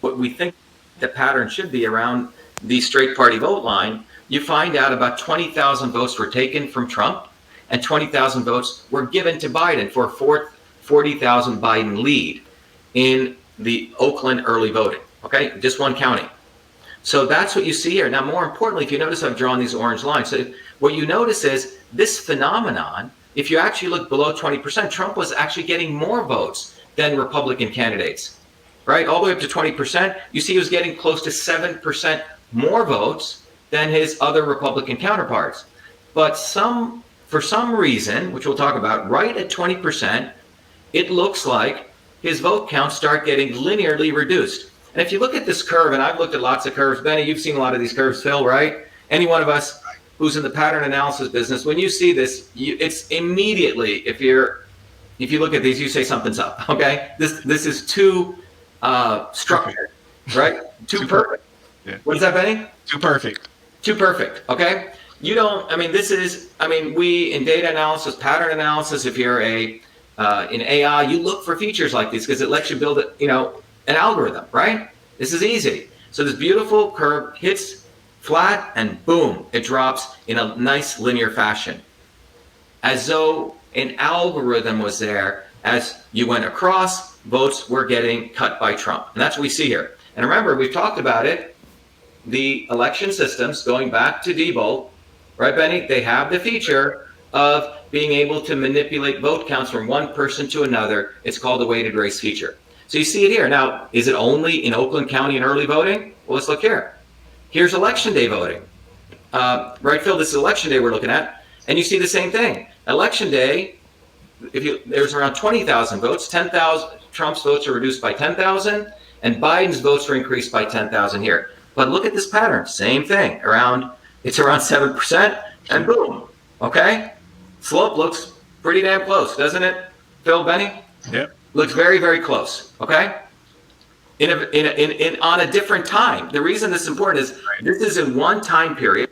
what we think the pattern should be around the straight party vote line, you find out about 20,000 votes were taken from Trump and 20,000 votes were given to Biden for a 40,000 Biden lead in the Oakland early voting. Okay, just one county. So that's what you see here. Now, more importantly, if you notice, I've drawn these orange lines. So what you notice is this phenomenon, if you actually look below 20%, Trump was actually getting more votes than Republican candidates, right? All the way up to 20%. You see he was getting close to 7% more votes than his other Republican counterparts. But for some reason, which we'll talk about, right at 20%, it looks like his vote counts start getting linearly reduced. And if you look at this curve, and I've looked at lots of curves, Benny, you've seen a lot of these curves, Phil, right? Any one of us who's in the pattern analysis business, when you see this, it's immediately, if you look at these, you say something's up, okay? This is too structured, right? Too perfect. Yeah. What is that, Benny? Too perfect. Too perfect, okay? We in data analysis, pattern analysis, if you're in AI, you look for features like these because it lets you build an algorithm, right? This is easy. So this beautiful curve hits flat and boom, it drops in a nice linear fashion. As though an algorithm was there as you went across, votes were getting cut by Trump. And that's what we see here. And remember, we've talked about it, the election systems, going back to Diebold, right, Benny? They have the feature of being able to manipulate vote counts from one person to another. It's called the weighted race feature. So you see it here. Now, is it only in Oakland County in early voting? Well, let's look here. Here's election day voting. Right, Phil, this is election day we're looking at. And you see the same thing. Election day, there's around 20,000 votes. 10,000, Trump's votes are reduced by 10,000, and Biden's votes were increased by 10,000 here. But look at this pattern. Same thing. It's around 7%, and boom. Okay? Slope looks pretty damn close, doesn't it, Phil, Benny? Yep. Looks very, very close. Okay? On a different time. The reason this is important is this is in one time period.